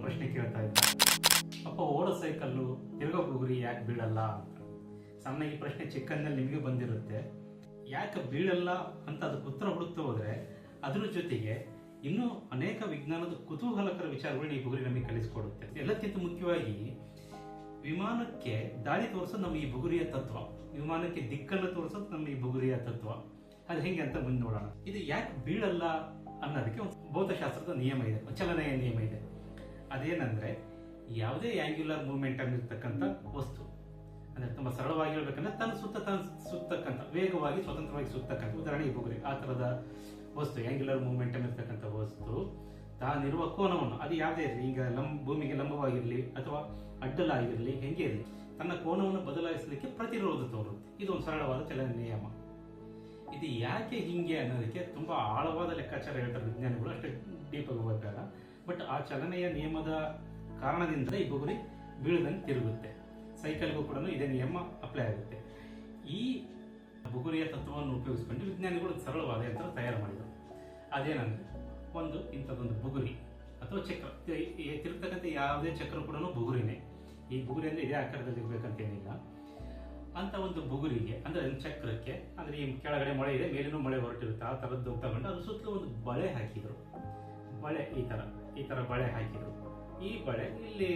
ಪ್ರಶ್ನೆ ಕೇಳ್ತಾ ಇದ್ದ, ಅಪ್ಪ ಓಡೋ ಸೈಕಲ್ಲು ತಿರ್ಗೋ ಬುಗುರಿ ಯಾಕೆ ಬೀಳಲ್ಲ ಅಂತ. ಸಾಮಾನ್ಯ ಈ ಪ್ರಶ್ನೆ ಚಿಕ್ಕಂದಲ್ಲಿ ನಿಮಗೆ ಬಂದಿರುತ್ತೆ. ಯಾಕೆ ಬೀಳಲ್ಲ ಅಂತ ಅದಕ್ಕೆ ಉತ್ತರ ಹುಡುಕ್ತಾ ಹೋದ್ರೆ ಅದ್ರ ಜೊತೆಗೆ ಇನ್ನೂ ಅನೇಕ ವಿಜ್ಞಾನದ ಕುತೂಹಲಕರ ವಿಚಾರಗಳನ್ನ ಈ ಬುಗುರಿ ನಮಗೆ ಕಲಿಸ್ಕೊಡುತ್ತೆ. ಎಲ್ಲಕ್ಕಿಂತ ಮುಖ್ಯವಾಗಿ ವಿಮಾನಕ್ಕೆ ದಾರಿ ತೋರಿಸೋದು ನಮ್ಮ ಈ ಬುಗುರಿಯ ತತ್ವ, ವಿಮಾನಕ್ಕೆ ದಿಕ್ಕನ್ನು ತೋರಿಸೋದು ನಮ್ಮ ಈ ಬುಗುರಿಯ ತತ್ವ. ಅದು ಹೆಂಗೆ ಅಂತ ಮುಂದೆ ನೋಡೋಣ. ಇದು ಯಾಕೆ ಬೀಳಲ್ಲ ಅನ್ನೋದಕ್ಕೆ ಒಂದು ಭೌತಶಾಸ್ತ್ರದ ನಿಯಮ ಇದೆ, ಚಲನೆಯ ನಿಯಮ ಇದೆ. ಅದೇನಂದ್ರೆ ಯಾವುದೇ ಆಂಗ್ಯುಲರ್ ಮೂವ್ಮೆಂಟಮ್ ಇರ್ತಕ್ಕಂಥ ವಸ್ತು, ಅಂದ್ರೆ ತುಂಬ ಸರಳವಾಗಿ ಹೇಳ್ಬೇಕಂದ್ರೆ ತನ್ನ ಸುತ್ತಕ್ಕಂಥ ವೇಗವಾಗಿ ಸ್ವತಂತ್ರವಾಗಿ ಸುತ್ತಕ್ಕಂಥ, ಉದಾಹರಣೆ ಈ ಬುಗುರಿ ಆ ಥರದ ವಸ್ತು, ಆಂಗ್ಯುಲರ್ ಮೂವ್ಮೆಂಟಮ್ ಇರ್ತಕ್ಕಂಥ ವಸ್ತು ತಾನಿರುವ ಕೋನವನ್ನು, ಅದು ಯಾವುದೇ ಇರಲಿ, ಈಗ ಭೂಮಿಗೆ ಲಂಬವಾಗಿರಲಿ ಅಥವಾ ಅಡ್ಡಲಾಗಿರಲಿ, ಹೆಂಗೆ ಇರಲಿ, ತನ್ನ ಕೋನವನ್ನು ಬದಲಾಯಿಸಲಿಕ್ಕೆ ಪ್ರತಿರೋಧ ತೋರುತ್ತೆ. ಇದು ಒಂದು ಸರಳವಾದ ಚಲನೆ ನಿಯಮ. ಇದು ಯಾಕೆ ಹಿಂಗೆ ಅನ್ನೋದಕ್ಕೆ ತುಂಬಾ ಆಳವಾದ ಲೆಕ್ಕಾಚಾರ ಹೇಳ್ತಾರೆ ವಿಜ್ಞಾನಿಗಳು, ಅಷ್ಟೇ ಡೀಪ್ ಆಗಿ ಹೋಗಬೇಡ. ಬಟ್ ಆ ಚಲನೆಯ ನಿಯಮದ ಕಾರಣದಿಂದ ಈ ಬುಗುರಿ ಬೀಳದಂಗೆ ತಿರುಗುತ್ತೆ. ಸೈಕಲ್ಗೂ ಕೂಡ ಇದೇ ನಿಯಮ ಅಪ್ಲೈ ಆಗುತ್ತೆ. ಈ ಬುಗುರಿಯ ತತ್ವವನ್ನು ಉಪಯೋಗಿಸಿಕೊಂಡು ವಿಜ್ಞಾನಿಗಳು ಸರಳವಾದ ಯಂತ್ರ ತಯಾರು ಮಾಡಿದರು. ಅದೇನಂದ್ರೆ ಒಂದು ಇಂಥದ್ದೊಂದು ಬುಗುರಿ ಅಥವಾ ಚಕ್ರ, ತಿರುಗ್ತಕ್ಕಂಥ ಯಾವುದೇ ಚಕ್ರ ಕೂಡ ಬುಗುರಿನೇ. ಈ ಬುಗುರಿ ಅಂದರೆ ಇದೇ ಆಕಾರದಲ್ಲಿ ಇರಬೇಕಂತೇನಿಲ್ಲ. ಅಂತ ಒಂದು ಬುಗುರಿಗೆ ಅಂದರೆ ಚಕ್ರಕ್ಕೆ, ಅಂದರೆ ಈ ಕೆಳಗಡೆ ಮೊಳೆ ಇದೆ, ಮೇಲಿನೂ ಮೊಳೆ ಹೊರಟಿರುತ್ತೆ, ಆ ಥರದ್ದು ತಗೊಂಡು ಅದ್ರ ಸುತ್ತಲೂ ಒಂದು ಬಳೆ ಹಾಕಿದರು. ಬಳೆ ಈ ಥರ ಬಳೆ ಹಾಕಿದರು. ಈ ಬಳೆ ಇಲ್ಲಿ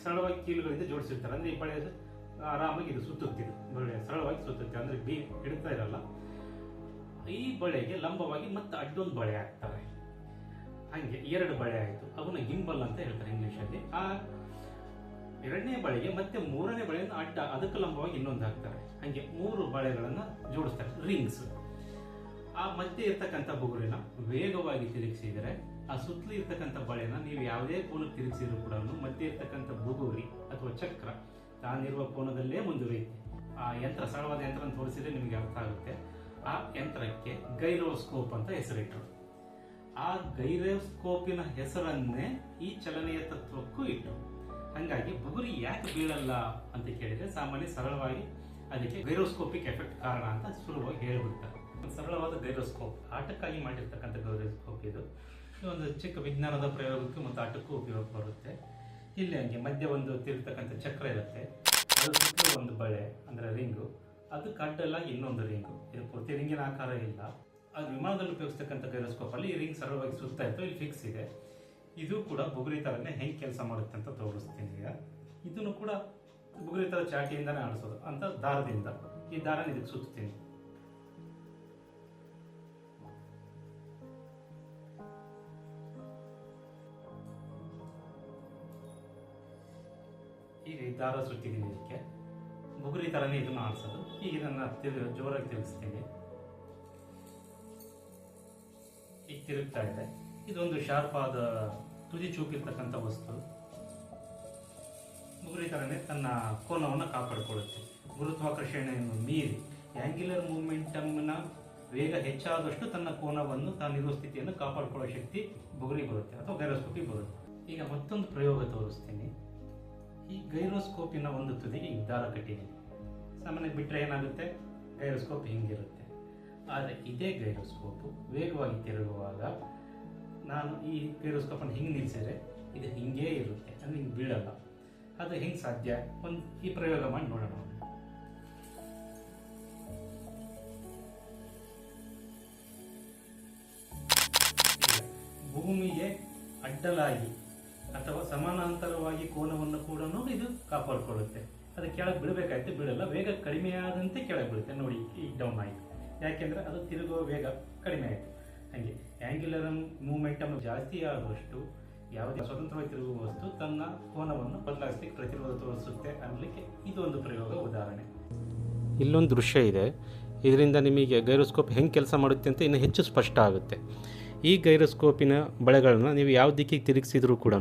ಸರಳವಾಗಿ ಕೀಲುಗಳಿಂದ ಜೋಡಿಸಿರ್ತಾರೆ. ಅಂದರೆ ಈ ಬಳೆ ಆರಾಮಾಗಿ ಇದು ಸುತ್ತುತ್ತಿದೆ, ಬಳೆ ಸರಳವಾಗಿ ಸುತ್ತುತ್ತೆ, ಅಂದರೆ ಹಿಡಿತಾ ಇರಲ್ಲ. ಈ ಬಳೆಗೆ ಲಂಬವಾಗಿ ಮತ್ತೆ ಅಡ್ಡೊಂದು ಬಳೆ ಹಾಕ್ತಾರೆ. ಹಾಗೆ 2 ಬಳೆ ಆಯಿತು. ಅವನ್ನ ಗಿಂಬಲ್ ಅಂತ ಹೇಳ್ತಾರೆ ಇಂಗ್ಲೀಷಲ್ಲಿ. ಆ 2ನೇ ಬಳೆಗೆ ಮತ್ತೆ 3ನೇ ಬಳೆಯನ್ನು ಅಡ್ಡ, ಅದಕ್ಕೆ ಲಂಬವಾಗಿ ಇನ್ನೊಂದು ಹಾಕ್ತಾರೆ. ಹಾಗೆ 3 ಬಳೆಗಳನ್ನು ಜೋಡಿಸ್ತಾರೆ, ರಿಂಗ್ಸ್. ಆ ಮಧ್ಯೆ ಇರ್ತಕ್ಕಂಥ ಬುಗುರಿನ ವೇಗವಾಗಿ ತಿರುಗಿಸಿದರೆ ಆ ಸುತ್ತಲೂ ಇರ್ತಕ್ಕಂಥ ಬಳೆನ ನೀವು ಯಾವುದೇ ಕೋನಕ್ಕೆ ತಿರುಗಿಸಿದ್ರು ಕೂಡ ಮಧ್ಯೆ ಇರ್ತಕ್ಕಂಥ ಬುಗುರಿ ಅಥವಾ ಚಕ್ರ ತಾನಿರುವ ಕೋನದಲ್ಲೇ ಮುಂದುವರಿಯುತ್ತೆ. ಆ ಯಂತ್ರ, ಸರಳವಾದ ಯಂತ್ರ ತೋರಿಸಿದ್ರೆ ನಿಮಗೆ ಅರ್ಥ ಆಗುತ್ತೆ. ಆ ಯಂತ್ರಕ್ಕೆ ಗೈರೋಸ್ಕೋಪ್ ಅಂತ ಹೆಸರಿಟ್ಟರು. ಆ ಗೈರೋಸ್ಕೋಪಿನ ಹೆಸರನ್ನೇ ಈ ಚಲನೆಯ ತತ್ವಕ್ಕೂ ಇಟ್ಟರು. ಹಾಗಾಗಿ ಬುಗುರಿ ಯಾಕೆ ಬೀಳಲ್ಲ ಅಂತ ಕೇಳಿದ್ರೆ ಸಾಮಾನ್ಯ ಸರಳವಾಗಿ ಅದಕ್ಕೆ ಗೈರೋಸ್ಕೋಪಿಕ್ ಎಫೆಕ್ಟ್ ಕಾರಣ ಅಂತ ಸುಲಭವಾಗಿ ಹೇಳ್ಬಿಡ್ತಾರೆ. ಸರಳವಾದ ಗೈರೋಸ್ಕೋಪ್, ಆಟಕ್ಕಾಗಿ ಮಾಡಿರ್ತಕ್ಕಂಥ ಗೈರೋಸ್ಕೋಪ್ ಇದು. ಒಂದು ಚಿಕ್ಕ ವಿಜ್ಞಾನದ ಪ್ರಯೋಗಕ್ಕೂ ಮತ್ತು ಆಟಕ್ಕೂ ಉಪಯೋಗ ಬರುತ್ತೆ. ಇಲ್ಲಿ ಹಂಗೆ ಮಧ್ಯೆ ಒಂದು ತಿರುಗ್ತಕ್ಕಂಥ ಚಕ್ರ ಇರುತ್ತೆ, ಅದ್ರ ಸುತ್ತಲೂ ಒಂದು ಬಳೆ ಅಂದರೆ ರಿಂಗು, ಅದಕ್ಕೆ ಅಡ್ಡಲಾಗಿ ಇನ್ನೊಂದು ರಿಂಗು. ಇದು ಪೂರ್ತಿ ರಿಂಗಿನ ಆಕಾರ ಇಲ್ಲ. ಅದು ವಿಮಾನದಲ್ಲಿ ಉಪಯೋಗಿಸ್ತಕ್ಕಂಥ ಗೈರೋಸ್ಕೋಪಲ್ಲಿ ಈ ರಿಂಗ್ ಸರಳವಾಗಿ ಸುತ್ತಾ ಇತ್ತು, ಇಲ್ಲಿ ಫಿಕ್ಸ್ ಇದೆ. ಇದು ಕೂಡ ಬುಗುರಿ ಥರನೇ ಹೆಂಗೆ ಕೆಲಸ ಮಾಡುತ್ತೆ ಅಂತ ತೋರಿಸ್ತೀನಿ ಈಗ. ಇದನ್ನು ಕೂಡ ಬುಗುರಿ ಥರ ಚಾಟಿಯಿಂದನೇ ಆಡಿಸೋದು ಅಂತ ದಾರದಿಂದ. ಈ ದಾರನ ಇದಕ್ಕೆ ಸುತ್ತೀನಿ. ಈಗ ಈ ದಾರ ಸುತ್ತಿದ್ದೀನಿ, ಇದಕ್ಕೆ ಬುಗುರಿ ಥರನೇ ಇದನ್ನು ಆಡಿಸೋದು. ಈಗ ಇದನ್ನು ಜೋರಾಗಿ ತಿರುಗಿಸ್ತೀನಿ. ಈಗ ತಿರುಗ್ತಾ ಇದೆ. ಇದೊಂದು ಶಾರ್ಪ್ ಆದ ತುದಿ ಚೂಪಿರ್ತಕ್ಕಂಥ ವಸ್ತು ಬುಗುರಿ ಥರನೇ ತನ್ನ ಕೋನವನ್ನು ಕಾಪಾಡಿಕೊಳ್ಳುತ್ತೆ. ಗುರುತ್ವಾಕರ್ಷಣೆಯನ್ನು ಮೀರಿ ಆಂಗ್ಯುಲರ್ ಮೂವ್ಮೆಂಟಮ್ನ ವೇಗ ಹೆಚ್ಚಾದಷ್ಟು ತನ್ನ ಕೋನವನ್ನು ತಾನಿರುವ ಸ್ಥಿತಿಯನ್ನು ಕಾಪಾಡಿಕೊಳ್ಳೋ ಶಕ್ತಿ ಬುಗುರಿ ಬರುತ್ತೆ ಅಥವಾ ಗೈರೋಸ್ಕೋಪಿಗೆ ಬರುತ್ತೆ. ಈಗ ಮತ್ತೊಂದು ಪ್ರಯೋಗ ತೋರಿಸ್ತೀನಿ. ಈ ಗೈರೋಸ್ಕೋಪಿನ ಒಂದು ತುದಿಗೆ ಈ ದಾರ ಕಟ್ಟಿದ್ದೀನಿ. ಸಾಮಾನ್ಯ ಬಿಟ್ಟರೆ ಏನಾಗುತ್ತೆ, ಗೈರೋಸ್ಕೋಪ್ ಹಿಂಗಿರುತ್ತೆ. ಆದರೆ ಇದೇ ಗೈರೋಸ್ಕೋಪು ವೇಗವಾಗಿ ತಿರುಗುವಾಗ ನಾನು ಈ ಗೈರೋಸ್ಕೋಪನ್ನು ಹಿಂಗೆ ನಿಲ್ಲಿಸಿದ್ರೆ ಇದು ಹಿಂಗೇ ಇರುತ್ತೆ, ಅಂದರೆ ಹಿಂಗೆ ಬೀಳಲ್ಲ. ಅದು ಹೆಂಗೆ ಸಾಧ್ಯ, ಈ ಪ್ರಯೋಗ ಮಾಡಿ ನೋಡೋಣ. ಭೂಮಿಗೆ ಅಡ್ಡಲಾಗಿ ಅಥವಾ ಸಮಾನಾಂತರವಾಗಿ ಕೋನವನ್ನು ಕೂಡ ಇದು ಕಾಪಾಡಿಕೊಳ್ಳುತ್ತೆ. ಅದು ಕೆಳಗೆ ಬೀಳಬೇಕಾಯ್ತು, ಬೀಳಲ್ಲ. ವೇಗ ಕಡಿಮೆಯಾದಂತೆ ಕೆಳಗೆ ಬೀಳುತ್ತೆ. ನೋಡಿ ಈಗ ಡೌನ್ ಆಯಿತು, ಯಾಕೆಂದರೆ ಅದು ತಿರುಗುವ ವೇಗ ಕಡಿಮೆ ಆಯಿತು. ಹಾಗೆ ಆಂಗ್ಯುಲರ್ ಮೂವ್ಮೆಂಟಮ್ ಜಾಸ್ತಿ ಆದಷ್ಟು ಯಾವುದೇ ಸ್ವತಂತ್ರವಾಗಿ ತಿರುಗುವ ವಸ್ತು ತನ್ನ ಕೋನವನ್ನು ಬದಲಾಯಿಸಲಿಕ್ಕೆ ಪ್ರತಿರೋಧ ತೋರಿಸುತ್ತೆ ಅನ್ನಲಿಕ್ಕೆ ಇದು ಒಂದು ಪ್ರಯೋಗ ಉದಾಹರಣೆ. ಇಲ್ಲೊಂದು ದೃಶ್ಯ ಇದೆ. ಇದರಿಂದ ನಿಮಗೆ ಗೈರೋಸ್ಕೋಪ್ ಹೆಂಗೆ ಕೆಲಸ ಮಾಡುತ್ತೆ ಅಂತ ಇನ್ನೂ ಹೆಚ್ಚು ಸ್ಪಷ್ಟ ಆಗುತ್ತೆ. ಈ ಗೈರೋಸ್ಕೋಪಿನ ಬಳೆಗಳನ್ನು ನೀವು ಯಾವ ದಿಕ್ಕಿಗೆ ತಿರುಗಿಸಿದರೂ ಕೂಡ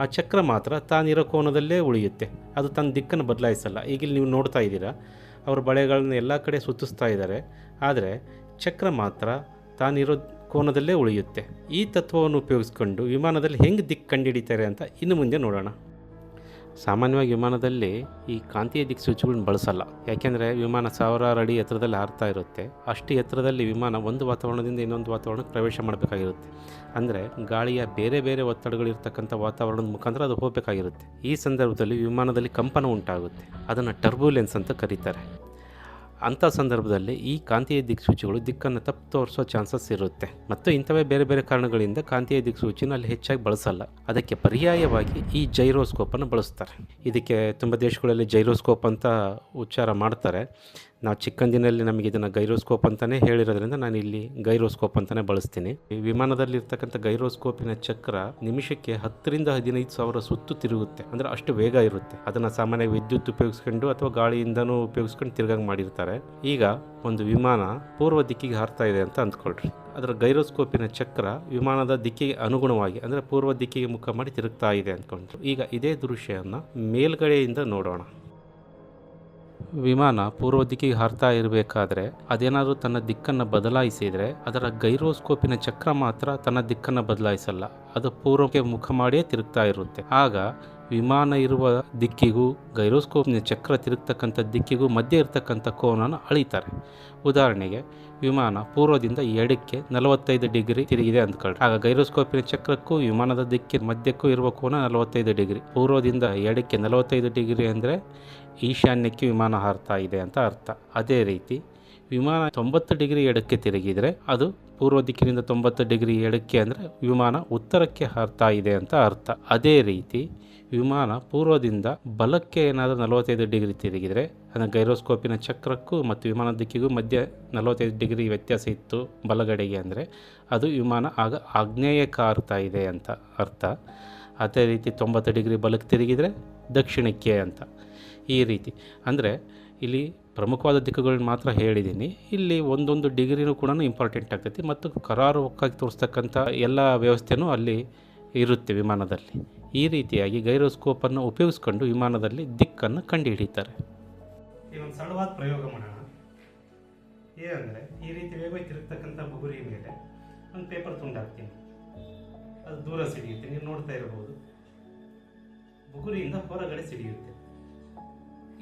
ಆ ಚಕ್ರ ಮಾತ್ರ ತಾನಿರೋ ಕೋನದಲ್ಲೇ ಉಳಿಯುತ್ತೆ. ಅದು ತನ್ನ ದಿಕ್ಕನ್ನು ಬದಲಾಯಿಸಲ್ಲ. ಈಗ ಇಲ್ಲಿ ನೀವು ನೋಡ್ತಾ ಇದ್ದೀರಾ, ಅವ್ರ ಬಳೆಗಳನ್ನ ಎಲ್ಲ ಕಡೆ ಸುತ್ತಿಸ್ತಾ ಇದ್ದಾರೆ, ಆದರೆ ಚಕ್ರ ಮಾತ್ರ ತಾನಿರೋ ಕೋನದಲ್ಲೇ ಉಳಿಯುತ್ತೆ. ಈ ತತ್ವವನ್ನು ಉಪಯೋಗಿಸ್ಕೊಂಡು ವಿಮಾನದಲ್ಲಿ ಹೆಂಗೆ ದಿಕ್ಕು ಕಂಡುಹಿಡಿತಾರೆ ಅಂತ ಇನ್ನು ಮುಂದೆ ನೋಡೋಣ. ಸಾಮಾನ್ಯವಾಗಿ ವಿಮಾನದಲ್ಲಿ ಈ ಕಾಂತೀಯ ದಿಕ್ಸೂಚಿಗಳನ್ನ ಬಳಸಲ್ಲ. ಯಾಕೆಂದರೆ ವಿಮಾನ ಸಾವಿರಾರು ಅಡಿ ಎತ್ತರದಲ್ಲಿ ಹಾರ್ತಾ ಇರುತ್ತೆ. ಅಷ್ಟು ಎತ್ತರದಲ್ಲಿ ವಿಮಾನ ಒಂದು ವಾತಾವರಣದಿಂದ ಇನ್ನೊಂದು ವಾತಾವರಣಕ್ಕೆ ಪ್ರವೇಶ ಮಾಡಬೇಕಾಗಿರುತ್ತೆ. ಅಂದರೆ ಗಾಳಿಯ ಬೇರೆ ಬೇರೆ ಒತ್ತಡಗಳಿರ್ತಕ್ಕಂಥ ವಾತಾವರಣದ ಮುಖಾಂತರ ಅದು ಹೋಗಬೇಕಾಗಿರುತ್ತೆ. ಈ ಸಂದರ್ಭದಲ್ಲಿ ವಿಮಾನದಲ್ಲಿ ಕಂಪನ ಉಂಟಾಗುತ್ತೆ. ಅದನ್ನು ಟರ್ಬುಲೆನ್ಸ್ ಅಂತ ಕರೀತಾರೆ. ಅಂಥ ಸಂದರ್ಭದಲ್ಲಿ ಈ ಕಾಂತೀಯ ದಿಕ್ಸೂಚಿಗಳು ದಿಕ್ಕನ್ನು ತಪ್ಪು ತೋರಿಸೋ ಚಾನ್ಸಸ್ ಇರುತ್ತೆ. ಮತ್ತು ಇಂಥವೇ ಬೇರೆ ಬೇರೆ ಕಾರಣಗಳಿಂದ ಕಾಂತೀಯ ದಿಕ್ಸೂಚಿನ ಅಲ್ಲಿ ಹೆಚ್ಚಾಗಿ ಬಳಸಲ್ಲ. ಅದಕ್ಕೆ ಪರ್ಯಾಯವಾಗಿ ಈ ಜೈರೋಸ್ಕೋಪನ್ನು ಬಳಸ್ತಾರೆ. ಇದಕ್ಕೆ ತುಂಬ ದೇಶಗಳಲ್ಲಿ ಜೈರೋಸ್ಕೋಪ್ ಅಂತ ಉಚ್ಚಾರ ಮಾಡ್ತಾರೆ. ನಾವು ಚಿಕ್ಕಂದಿನಲ್ಲಿ ನಮಗೆ ಇದನ್ನು ಗೈರೋಸ್ಕೋಪ್ ಅಂತಲೇ ಹೇಳಿರೋದ್ರಿಂದ ನಾನು ಇಲ್ಲಿ ಗೈರೋಸ್ಕೋಪ್ ಅಂತಲೇ ಬಳಸ್ತೀನಿ. ಈ ವಿಮಾನದಲ್ಲಿರ್ತಕ್ಕಂಥ ಗೈರೋಸ್ಕೋಪಿನ ಚಕ್ರ ನಿಮಿಷಕ್ಕೆ 10,000 to 15,000 ಸುತ್ತು ತಿರುಗುತ್ತೆ. ಅಂದರೆ ಅಷ್ಟು ವೇಗ ಇರುತ್ತೆ. ಅದನ್ನು ಸಾಮಾನ್ಯ ವಿದ್ಯುತ್ ಉಪಯೋಗಿಸ್ಕೊಂಡು ಅಥವಾ ಗಾಳಿಯಿಂದನೂ ಉಪಯೋಗಿಸ್ಕೊಂಡು ತಿರುಗಂಗೆ ಮಾಡಿರ್ತಾರೆ. ಈಗ ಒಂದು ವಿಮಾನ ಪೂರ್ವ ದಿಕ್ಕಿಗೆ ಹಾರ್ತಾ ಇದೆ ಅಂತ ಅಂದ್ಕೊಳ್ರಿ. ಅದರ ಗೈರೋಸ್ಕೋಪಿನ ಚಕ್ರ ವಿಮಾನದ ದಿಕ್ಕಿಗೆ ಅನುಗುಣವಾಗಿ ಅಂದರೆ ಪೂರ್ವ ದಿಕ್ಕಿಗೆ ಮುಖ ಮಾಡಿ ತಿರುಗ್ತಾ ಇದೆ ಅಂದ್ಕೊಂಡ್ರು. ಈಗ ಇದೇ ದೃಶ್ಯವನ್ನು ಮೇಲ್ಗಡೆಯಿಂದ ನೋಡೋಣ. ವಿಮಾನ ಪೂರ್ವ ದಿಕ್ಕಿಗೆ ಹಾರ್ತಾ ಇರಬೇಕಾದ್ರೆ ಅದೇನಾದರೂ ತನ್ನ ದಿಕ್ಕನ್ನು ಬದಲಾಯಿಸಿದರೆ ಅದರ ಗೈರೋಸ್ಕೋಪಿನ ಚಕ್ರ ಮಾತ್ರ ತನ್ನ ದಿಕ್ಕನ್ನು ಬದಲಾಯಿಸಲ್ಲ. ಅದು ಪೂರ್ವಕ್ಕೆ ಮುಖ ಮಾಡಿಯೇ ತಿರುಗ್ತಾ ಇರುತ್ತೆ. ಆಗ ವಿಮಾನ ಇರುವ ದಿಕ್ಕಿಗೂ ಗೈರೋಸ್ಕೋಪ್ನ ಚಕ್ರ ತಿರುಗ್ತಕ್ಕಂಥ ದಿಕ್ಕಿಗೂ ಮಧ್ಯೆ ಇರತಕ್ಕಂಥ ಕೋನನ ಅಳಿತಾರೆ. ಉದಾಹರಣೆಗೆ ವಿಮಾನ ಪೂರ್ವದಿಂದ ಎಡಕ್ಕೆ 45 ಡಿಗ್ರಿ ತಿರುಗಿದೆ ಅಂದ್ಕೊಳ್ಳಿ. ಆಗ ಗೈರೋಸ್ಕೋಪಿನ ಚಕ್ರಕ್ಕೂ ವಿಮಾನದ ದಿಕ್ಕಿನ ಮಧ್ಯಕ್ಕೂ ಇರುವ ಕೋನ 45 ಡಿಗ್ರಿ. ಪೂರ್ವದಿಂದ ಎಡಕ್ಕೆ 45 ಡಿಗ್ರಿ ಅಂದರೆ ಈಶಾನ್ಯಕ್ಕೆ ವಿಮಾನ ಹಾರ್ತಾ ಇದೆ ಅಂತ ಅರ್ಥ. ಅದೇ ರೀತಿ ವಿಮಾನ 90 ಡಿಗ್ರಿ ಎಡಕ್ಕೆ ತಿರುಗಿದರೆ ಅದು ಪೂರ್ವ ದಿಕ್ಕಿನಿಂದ 90 ಡಿಗ್ರಿ ಎಡಕ್ಕೆ ಅಂದರೆ ವಿಮಾನ ಉತ್ತರಕ್ಕೆ ಹಾರ್ತಾ ಇದೆ ಅಂತ ಅರ್ಥ. ಅದೇ ರೀತಿ ವಿಮಾನ ಪೂರ್ವದಿಂದ ಬಲಕ್ಕೆ ಏನಾದರೂ 45 ಡಿಗ್ರಿ ತಿರುಗಿದರೆ ಅಂದರೆ ಗೈರೋಸ್ಕೋಪಿನ ಚಕ್ರಕ್ಕೂ ಮತ್ತು ವಿಮಾನದ ದಿಕ್ಕಿಗೂ ಮಧ್ಯೆ 45 ಡಿಗ್ರಿ ವ್ಯತ್ಯಾಸ ಇತ್ತು ಬಲಗಡೆಗೆ ಅಂದರೆ ಅದು ವಿಮಾನ ಆಗ ಆಗ್ನೇಯಕ್ಕೆ ಹಾರ್ತಾ ಇದೆ ಅಂತ ಅರ್ಥ. ಅದೇ ರೀತಿ 90 ಡಿಗ್ರಿ ಬಲಕ್ಕೆ ತಿರುಗಿದರೆ ದಕ್ಷಿಣಕ್ಕೆ ಅಂತ. ಈ ರೀತಿ ಅಂದರೆ ಇಲ್ಲಿ ಪ್ರಮುಖವಾದ ದಿಕ್ಕುಗಳನ್ನ ಮಾತ್ರ ಹೇಳಿದ್ದೀನಿ. ಇಲ್ಲಿ ಒಂದೊಂದು ಡಿಗ್ರಿನೂ ಕೂಡ ಇಂಪಾರ್ಟೆಂಟ್ ಆಗ್ತೈತಿ ಮತ್ತು ಕರಾರುವಕ್ಕಾಗಿ ತೋರಿಸ್ತಕ್ಕಂಥ ಎಲ್ಲ ವ್ಯವಸ್ಥೆನೂ ಅಲ್ಲಿ ಇರುತ್ತೆ ವಿಮಾನದಲ್ಲಿ. ಈ ರೀತಿಯಾಗಿ ಗೈರೋಸ್ಕೋಪನ್ನು ಉಪಯೋಗಿಸ್ಕೊಂಡು ವಿಮಾನದಲ್ಲಿ ದಿಕ್ಕನ್ನು ಕಂಡುಹಿಡಿತಾರೆ. ಇದೊಂದು ಸರಳವಾದ ಪ್ರಯೋಗ ಮಾಡೋಣ. ಏನಂದರೆ ಈ ರೀತಿ ವೇಗವಾಗಿ ತಿರುಗ್ತಕ್ಕಂಥ ಬುಗುರಿ ಮೇಲೆ ಒಂದು ಪೇಪರ್ ತುಂಡು ಹಾಕ್ತೀನಿ. ಅದು ದೂರ ಸಿಡಿಯುತ್ತೆ. ನೀವು ನೋಡ್ತಾ ಇರಬಹುದು ಬುಗುರಿಯಿಂದ ಹೊರಗಡೆ ಸಿಡಿಯುತ್ತೆ.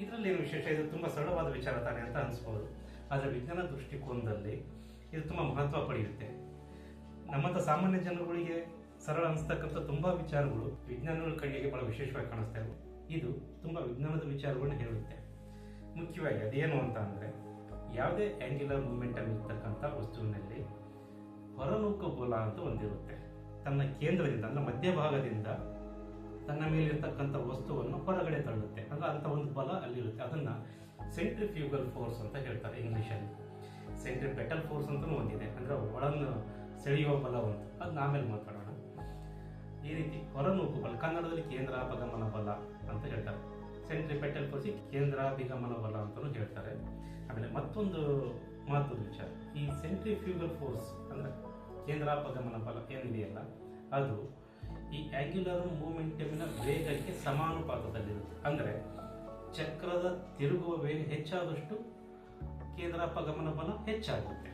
ಇದರಲ್ಲಿ ಏನು ವಿಶೇಷ? ಇದು ತುಂಬ ಸರಳವಾದ ವಿಚಾರ ತಾನೆ ಅಂತ ಅನಿಸ್ಬೋದು. ಆದರೆ ವಿಜ್ಞಾನ ದೃಷ್ಟಿಕೋನದಲ್ಲಿ ಇದು ತುಂಬ ಮಹತ್ವ ಪಡೆಯುತ್ತೆ. ನಮ್ಮಂಥ ಸಾಮಾನ್ಯ ಜನಗಳಿಗೆ ಸರಳ ಅನಿಸ್ತಕ್ಕಂಥ ತುಂಬ ವಿಚಾರಗಳು ವಿಜ್ಞಾನಗಳ ಕಣ್ಣಿಗೆ ಬಹಳ ವಿಶೇಷವಾಗಿ ಕಾಣಿಸ್ತಾ ಇವೆ. ಇದು ತುಂಬ ವಿಜ್ಞಾನದ ವಿಚಾರಗಳನ್ನ ಹೇಳುತ್ತೆ. ಮುಖ್ಯವಾಗಿ ಅದೇನು ಅಂತ ಅಂದರೆ ಯಾವುದೇ ಆ್ಯಂಗ್ಯುಲರ್ ಮೂಮೆಂಟಮ್ ಇರ್ತಕ್ಕಂಥ ವಸ್ತುವಿನಲ್ಲಿ ಹೊರನೂಕು ಬಲ ಅಂತ ಒಂದಿರುತ್ತೆ. ತನ್ನ ಕೇಂದ್ರದಿಂದ ಅಂದರೆ ಮಧ್ಯಭಾಗದಿಂದ ತನ್ನ ಮೇಲಿರ್ತಕ್ಕಂಥ ವಸ್ತುವನ್ನು ಹೊರಗಡೆ ತಳ್ಳುತ್ತೆ. ಅಂದರೆ ಅಂಥ ಒಂದು ಬಲ ಅಲ್ಲಿರುತ್ತೆ. ಅದನ್ನು ಸೆಂಟ್ರಿಫ್ಯೂಗಲ್ ಫೋರ್ಸ್ ಅಂತ ಹೇಳ್ತಾರೆ ಇಂಗ್ಲೀಷಲ್ಲಿ. ಸೆಂಟ್ರಿಪೆಟಲ್ ಫೋರ್ಸ್ ಅಂತಲೂ ಒಂದಿದೆ, ಅಂದರೆ ಒಳನ್ನು ಸೆಳೆಯುವ ಬಲ ಒಂದು. ಅದನ್ನ ಆಮೇಲೆ ಮಾತಾಡೋಣ. ಈ ರೀತಿ ಹೊರನೂಕು ಬಲ, ಕನ್ನಡದಲ್ಲಿ ಕೇಂದ್ರಾಪಗಮನ ಬಲ ಅಂತ ಹೇಳ್ತಾರೆ. ಸೆಂಟ್ರಿಪೆಟಲ್ ಫೋರ್ಸ್ ಕೇಂದ್ರಾಭಿಗಮನ ಬಲ ಅಂತಲೂ ಹೇಳ್ತಾರೆ. ಆಮೇಲೆ ಮತ್ತೊಂದು ಮಹತ್ವದ ವಿಚಾರ, ಈ ಸೆಂಟ್ರಿಫ್ಯೂಗಲ್ ಫೋರ್ಸ್ ಅಂದರೆ ಕೇಂದ್ರಾಪಗಮನ ಬಲ ಏನಿದೆಯಲ್ಲ ಅದು ಈ ಆ್ಯಂಗ್ಯುಲರ್ ಮೂಮೆಂಟಮಿನ ವೇಗಕ್ಕೆ ಸಮಾನುಪಾತದಲ್ಲಿರುತ್ತೆ. ಅಂದರೆ ಚಕ್ರದ ತಿರುಗುವ ವೇಗ ಹೆಚ್ಚಾದಷ್ಟು ಕೇಂದ್ರಾಪಗಮನ ಬಲ ಹೆಚ್ಚಾಗುತ್ತೆ.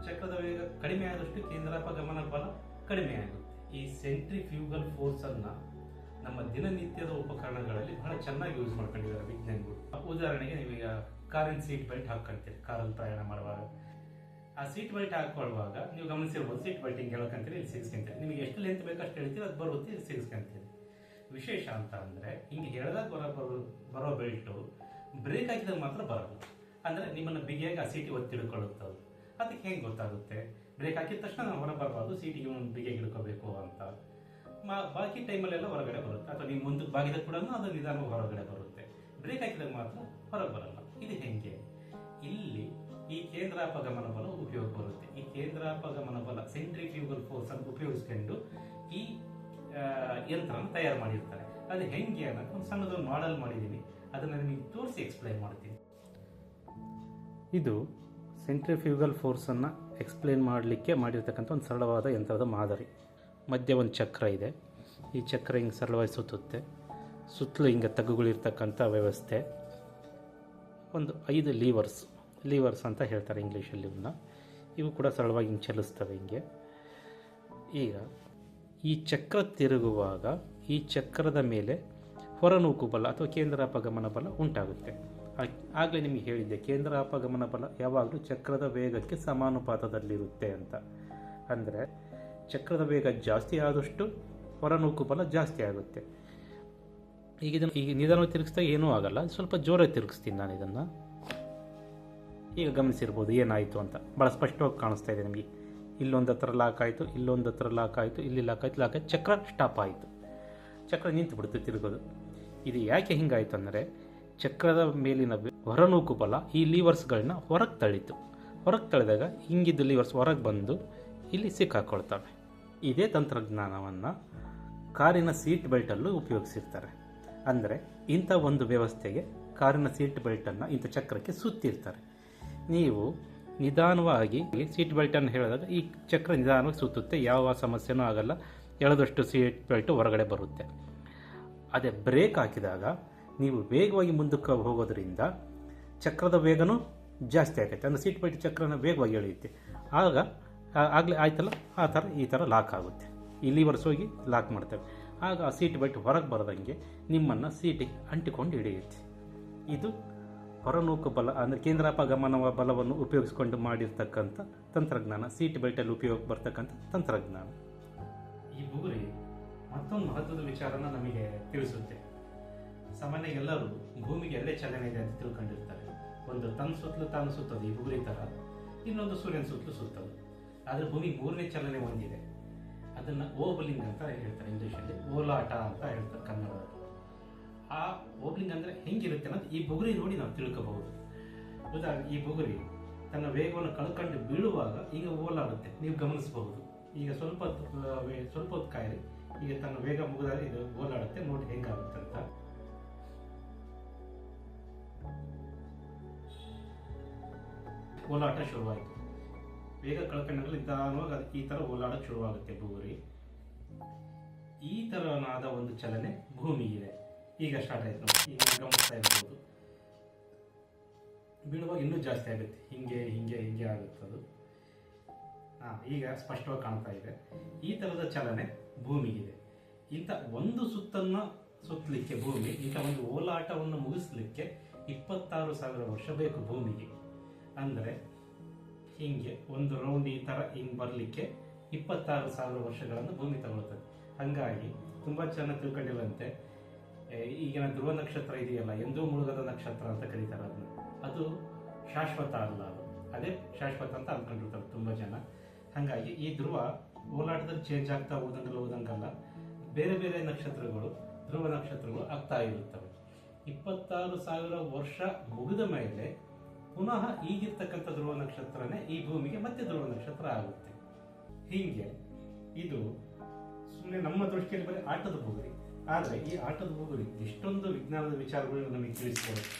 ಚಕ್ರದ ವೇಗ ಕಡಿಮೆ ಆದಷ್ಟು ಕೇಂದ್ರಾಪಗಮನ ಬಲ ಕಡಿಮೆ ಆಗುತ್ತೆ. ಈ ಸೆಂಟ್ರಿಫ್ಯೂಗಲ್ ಫೋರ್ಸನ್ನು ನಮ್ಮ ದಿನನಿತ್ಯದ ಉಪಕರಣಗಳಲ್ಲಿ ಬಹಳ ಚೆನ್ನಾಗಿ ಯೂಸ್ ಮಾಡ್ಕೊಂಡಿದ್ದಾರೆ ವಿಜ್ಞಾನಿಗಳು. ಉದಾಹರಣೆಗೆ ನೀವೀಗ ಕಾರಿನ ಸೀಟ್ ಬೆಲ್ಟ್ ಹಾಕ್ಕೊಂತೀರಿ. ಕಾರಲ್ಲಿ ಪ್ರಯಾಣ ಮಾಡುವಾಗ ಆ ಸೀಟ್ ಬೆಲ್ಟ್ ಹಾಕೊಳ್ಳುವಾಗ ನೀವು ಗಮನಿಸಿರ್ಬೋದು, ಸೀಟ್ ಬೆಲ್ಟ್ ಹಿಂಗೆ ಹೇಳ್ಕೊಂತೀರಿ, ಇಲ್ಲಿ ಸಿಗಿಸ್ಕೊಂತೀರಿ. ನಿಮಗೆ ಎಷ್ಟು ಲೆಂತ್ ಬೇಕು ಅಷ್ಟು ಹೇಳ್ತೀರಿ, ಅದು ಬರುತ್ತೆ, ಇಲ್ಲಿ ಸಿಗಿಸ್ಕೊಂತೀರಿ. ವಿಶೇಷ ಅಂತ ಅಂದರೆ ಹಿಂಗೆ ಹೇಳಿದಾಗ ಬರೋ ಬೆಲ್ಟು ಬ್ರೇಕ್ ಹಾಕಿದಾಗ ಮಾತ್ರ ಬರಲ್ಲ. ಅಂದರೆ ನಿಮ್ಮನ್ನು ಬಿಗಿಯಾಗಿ ಆ ಸೀಟಿಗೆ ಒತ್ತಿ ಹಿಡ್ಕೊಳ್ಳುತ್ತೆ. ಅದಕ್ಕೆ ಹೆಂಗೆ ಗೊತ್ತಾಗುತ್ತೆ? ಬ್ರೇಕ್ ಹಾಕಿದ ತಕ್ಷಣ ನಾವು ಹೊರ ಬರಬಾರ್ದು, ಸೀಟಿಗೆ ಒಂದು ಬಿಗಿಯಾಗಿ ಹಿಡ್ಕೋಬೇಕು ಅಂತ. ಬಾಕಿ ಟೈಮಲ್ಲೆಲ್ಲ ಹೊರಗಡೆ ಬರುತ್ತೆ. ಅಥವಾ ನೀವು ಮುಂದಕ್ಕೆ ಬಾಗಿದ ಕೂಡ ಅದು ನಿಧಾನವಾಗಿ ಹೊರಗಡೆ ಬರುತ್ತೆ. ಬ್ರೇಕ್ ಹಾಕಿದಾಗ ಮಾತ್ರ ಹೊರಗೆ ಬರಲ್ಲ. ಇದು ಹೆಂಗೆ? ಇಲ್ಲಿ ಈ ಕೇಂದ್ರಾಪಗಮನ ಬಲ ಉಪಯೋಗ ಬರುತ್ತೆ. ಈ ಕೇಂದ್ರಾಪಗಮನ ಬಲ ಸೆಂಟ್ರಿಫ್ಯೂಗಲ್ ಫೋರ್ಸ್ ಅನ್ನು ಉಪಯೋಗಿಸ್ಕೊಂಡು ಈ ಯಂತ್ರನ ತಯಾರು ಮಾಡಿರ್ತಾರೆ. ಅದು ಹೆಂಗೆ ಅನ್ನೋದು ಒಂದು ಸಣ್ಣದೊಂದು ಮಾಡೆಲ್ ಮಾಡಿದ್ದೀನಿ. ಅದನ್ನು ನಿಮಗೆ ತೋರಿಸಿ ಎಕ್ಸ್ಪ್ಲೈನ್ ಮಾಡ್ತೀನಿ. ಇದು ಸೆಂಟ್ರಿಫ್ಯೂಗಲ್ ಫೋರ್ಸನ್ನು ಎಕ್ಸ್ಪ್ಲೇನ್ ಮಾಡಲಿಕ್ಕೆ ಮಾಡಿರ್ತಕ್ಕಂಥ ಒಂದು ಸರಳವಾದ ಯಂತ್ರದ ಮಾದರಿ. ಮಧ್ಯೆ ಒಂದು ಚಕ್ರ ಇದೆ. ಈ ಚಕ್ರ ಹಿಂಗೆ ಸರಳವಾಗಿ ಸುತ್ತುತ್ತೆ. ಸುತ್ತಲೂ ಹಿಂಗೆ ತಗ್ಗುಗಳಿರ್ತಕ್ಕಂಥ ವ್ಯವಸ್ಥೆ. ಒಂದು 5 ಲೀವರ್ಸ್ ಅಂತ ಹೇಳ್ತಾರೆ ಇಂಗ್ಲೀಷಲ್ಲಿ ಇವನ್ನ. ಇವು ಕೂಡ ಸರಳವಾಗಿ ಹಿಂಗೆ ಚಲಿಸ್ತವೆ ಹಿಂಗೆ. ಈಗ ಈ ಚಕ್ರ ತಿರುಗುವಾಗ ಈ ಚಕ್ರದ ಮೇಲೆ ಹೊರನೂಕು ಬಲ ಅಥವಾ ಕೇಂದ್ರ ಅಪಗಮನ ಬಲ ಉಂಟಾಗುತ್ತೆ. ಆಗಲೇ ನಿಮಗೆ ಹೇಳಿದ್ದೆ, ಕೇಂದ್ರ ಅಪಗಮನ ಬಲ ಯಾವಾಗಲೂ ಚಕ್ರದ ವೇಗಕ್ಕೆ ಸಮಾನುಪಾತದಲ್ಲಿರುತ್ತೆ ಅಂತ. ಅಂದರೆ ಚಕ್ರದ ವೇಗ ಜಾಸ್ತಿ ಆದಷ್ಟು ಹೊರನೂಕು ಬಲ ಜಾಸ್ತಿ ಆಗುತ್ತೆ. ಈಗ ನಿಧಾನವಾಗಿ ತಿರುಗಿಸಿದಾಗ ಏನೂ ಆಗಲ್ಲ, ಸ್ವಲ್ಪ ಜೋರಾಗಿ ತಿರುಗಿಸ್ತೀನಿ ನಾನು ಇದನ್ನು. ಈಗ ಗಮನಿಸಿರ್ಬೋದು ಏನಾಯಿತು ಅಂತ, ಭಾಳ ಸ್ಪಷ್ಟವಾಗಿ ಕಾಣಿಸ್ತಾ ಇದೆ ನಿಮಗೆ. ಇಲ್ಲೊಂದು ಹತ್ರ ಲಾಕ್ ಆಯಿತು, ಇಲ್ಲೊಂದು ಹತ್ರ ಲಾಕ್ ಆಯಿತು, ಇಲ್ಲಿ ಲಾಕ್ ಆಯಿತು, ಚಕ್ರ ಸ್ಟಾಪ್ ಆಯಿತು, ಚಕ್ರ ನಿಂತು ಬಿಡುತ್ತೆ ತಿರುಗೋದು. ಇದು ಯಾಕೆ ಹಿಂಗಾಯಿತು ಅಂದರೆ ಚಕ್ರದ ಮೇಲಿನ ಹೊರನೂಕು ಬಲ ಈ ಲೀವರ್ಸ್ಗಳನ್ನ ಹೊರಗೆ ತಳ್ಳಿದಾಗ ಹಿಂಗಿದ್ದು ಲೀವರ್ಸ್ ಹೊರಗೆ ಬಂದು ಇಲ್ಲಿ ಸಿಕ್ಕಾಕೊಳ್ತವೆ. ಇದೇ ತಂತ್ರಜ್ಞಾನವನ್ನು ಕಾರಿನ ಸೀಟ್ ಬೆಲ್ಟಲ್ಲೂ ಉಪಯೋಗಿಸಿರ್ತಾರೆ. ಅಂದರೆ ಇಂಥ ಒಂದು ವ್ಯವಸ್ಥೆಗೆ ಕಾರಿನ ಸೀಟ್ ಬೆಲ್ಟನ್ನು ಇಂಥ ಚಕ್ರಕ್ಕೆ ಸುತ್ತಿರ್ತಾರೆ. ನೀವು ನಿಧಾನವಾಗಿ ಸೀಟ್ ಬೆಲ್ಟನ್ನು ಹೇಳಿದಾಗ ಈ ಚಕ್ರ ನಿಧಾನವಾಗಿ ಸುತ್ತುತ್ತೆ, ಯಾವ ಸಮಸ್ಯೆನೂ ಆಗಲ್ಲ, ಎಳೆದಷ್ಟು ಸೀಟ್ ಬೆಲ್ಟು ಹೊರಗಡೆ ಬರುತ್ತೆ. ಅದೇ ಬ್ರೇಕ್ ಹಾಕಿದಾಗ ನೀವು ವೇಗವಾಗಿ ಮುಂದಕ್ಕೆ ಹೋಗೋದ್ರಿಂದ ಚಕ್ರದ ವೇಗನೂ ಜಾಸ್ತಿ ಆಗುತ್ತೆ. ಅಂದರೆ ಸೀಟ್ ಬೆಲ್ಟ್ ಚಕ್ರನ ವೇಗವಾಗಿ ಎಳೆಯುತ್ತೆ. ಆಗಲೇ ಆಯ್ತಲ್ಲ, ಈ ಥರ ಲಾಕ್ ಆಗುತ್ತೆ. ಈ ಲೀವರ್ಸ್ ಹೋಗಿ ಲಾಕ್ ಮಾಡ್ತೇವೆ. ಆಗ ಆ ಸೀಟ್ ಬೆಲ್ಟ್ ಹೊರಗೆ ಬರದಂಗೆ ನಿಮ್ಮನ್ನು ಸೀಟಿಗೆ ಅಂಟಿಕೊಂಡು ಹಿಡಿಯುತ್ತೆ. ಇದು ಹೊರನೂಕು ಬಲ ಅಂದರೆ ಕೇಂದ್ರಾಪಗಮನ ಬಲವನ್ನು ಉಪಯೋಗಿಸಿಕೊಂಡು ಮಾಡಿರ್ತಕ್ಕಂಥ ತಂತ್ರಜ್ಞಾನ, ಸೀಟ್ ಬೆಲ್ಟಲ್ಲಿ ಉಪಯೋಗ ಬರ್ತಕ್ಕಂಥ ತಂತ್ರಜ್ಞಾನ. ಈ ಬುಗುರಿ ಮತ್ತೊಂದು ಮಹತ್ವದ ವಿಚಾರನ ನಮಗೆ ತಿಳಿಸುತ್ತೆ. ಸಾಮಾನ್ಯ ಎಲ್ಲರೂ ಭೂಮಿಗೆ ಎಲ್ಲೇ ಚಲನೆ ಇದೆ ಅಂತ ತಿಳ್ಕೊಂಡಿರ್ತಾರೆ. ಒಂದು ತನ್ನ ಸುತ್ತಲೂ ತಾನು ಸುತ್ತೋದು ಈ ಬುಗುರಿ ಥರ, ಇನ್ನೊಂದು ಸೂರ್ಯನ ಸುತ್ತಲೂ ಸುತ್ತೋದು. ಆದರೆ ಭೂಮಿಗೆ ಮೂರನೇ ಚಲನೆ ಒಂದಿದೆ, ಅದನ್ನು ಓಬಲಿಂಗ್ ಅಂತ ಹೇಳ್ತಾರೆ ಇಂಗ್ಲೀಷಲ್ಲಿ, ಓಲಾಟ ಅಂತ ಹೇಳ್ತಾರೆ ಕನ್ನಡದಲ್ಲಿ. ಆ ಓಬ್ಲಿಂಗ್ ಅಂದರೆ ಹೆಂಗಿರುತ್ತೆ ಅನ್ನೋದು ಈ ಬುಗುರಿ ನೋಡಿ ನಾವು ತಿಳ್ಕೋಬಹುದು. ಉದಾಹರಣೆ, ಈ ಬುಗುರಿ ತನ್ನ ವೇಗವನ್ನು ಕಳ್ಕೊಂಡು ಬೀಳುವಾಗ ಈಗ ಓಲಾಡುತ್ತೆ, ನೀವು ಗಮನಿಸಬಹುದು. ಈಗ ಸ್ವಲ್ಪ ಹೊತ್ತು ಕಾಯಿರಿ, ಈಗ ತನ್ನ ವೇಗ ಮುಗಿದಾಗ ಇದು ಓಲಾಡುತ್ತೆ, ನೋಡಿ ಹೆಂಗಾಗುತ್ತೆ ಅಂತ. ಓಲಾಟ ಶುರುವಾಯಿತು, ವೇಗ ಕಳ್ಕೊಂಡ್ರೆ ನಿಧಾನವಾಗಿ ಅದು ಈ ಥರ ಓಲಾಡಕ್ಕೆ ಶುರುವಾಗುತ್ತೆ ಬುಗುರಿ. ಈ ಥರನಾದ ಒಂದು ಚಲನೆ ಭೂಮಿಗಿದೆ. ಈಗ ಸ್ಟಾರ್ಟ್ ಆಯ್ತು ನೋಡಿ, ಈಗ ಗಮನಿಸ್ತಾ ಇರ್ಬೋದು. ಬೀಳುವಾಗ ಇನ್ನೂ ಜಾಸ್ತಿ ಆಗುತ್ತೆ, ಹಿಂಗೆ ಆಗುತ್ತೆ ಅದು. ಈಗ ಸ್ಪಷ್ಟವಾಗಿ ಕಾಣ್ತಾ ಇದೆ. ಈ ಥರದ ಚಲನೆ ಭೂಮಿಗಿದೆ. ಇಂಥ ಒಂದು ಸುತ್ತನ್ನು ಸುತ್ತಲಿಕ್ಕೆ ಭೂಮಿ, ಇಂಥ ಒಂದು ಓಲಾಟವನ್ನು ಮುಗಿಸ್ಲಿಕ್ಕೆ 26,000 ವರ್ಷ ಬೇಕು ಭೂಮಿಗೆ. ಅಂದರೆ ಹಿಂಗೆ ಒಂದು ರೌಂಡ್ ಈ ಥರ ಹಿಂಗೆ ಬರಲಿಕ್ಕೆ 26,000 ವರ್ಷಗಳನ್ನು ಭೂಮಿ ತಗೊಳ್ತದೆ. ಹಾಗಾಗಿ ತುಂಬ ಚೆನ್ನಾಗಿ ತಿಳ್ಕೊಂಡಿರುವಂತೆ ಈಗಿನ ಧ್ರುವ ನಕ್ಷತ್ರ ಇದೆಯಲ್ಲ, ಎಂದೂ ಮುಳುಗದ ನಕ್ಷತ್ರ ಅಂತ ಕರೀತಾರೆ ಅದನ್ನು. ಅದು ಶಾಶ್ವತ ಅಲ್ಲ, ಅದೇ ಶಾಶ್ವತ ಅಂತ ಅಂದ್ಕೊಂಡಿರ್ತಾರೆ ತುಂಬ ಜನ. ಹಾಗಾಗಿ ಈ ಧ್ರುವ ಓಲಾಟದಲ್ಲಿ ಚೇಂಜ್ ಆಗ್ತಾ ಹೋದಂಗಲ್ಲ, ಬೇರೆ ಬೇರೆ ನಕ್ಷತ್ರಗಳು ಧ್ರುವ ನಕ್ಷತ್ರಗಳು ಆಗ್ತಾ ಇರುತ್ತವೆ. 26,000 ವರ್ಷ ಮುಗಿದ ಮೇಲೆ ಪುನಃ ಈಗಿರ್ತಕ್ಕಂಥ ಧ್ರುವ ನಕ್ಷತ್ರನೇ ಈ ಭೂಮಿಗೆ ಮತ್ತೆ ಧ್ರುವ ನಕ್ಷತ್ರ ಆಗುತ್ತೆ. ಹೀಗೆ ಇದು ಸುಮ್ಮನೆ ನಮ್ಮ ದೃಷ್ಟಿಯಲ್ಲಿ ಬರೀ ಆಟದ ಬುಗುರಿ. ಆದರೆ ಈ ಆಟದ ಬುಗುರಿ ಇಷ್ಟೊಂದು ವಿಜ್ಞಾನದ ವಿಚಾರಗಳನ್ನು ನಮಗೆ ತಿಳಿಸ್ಕೊಡುತ್ತೆ.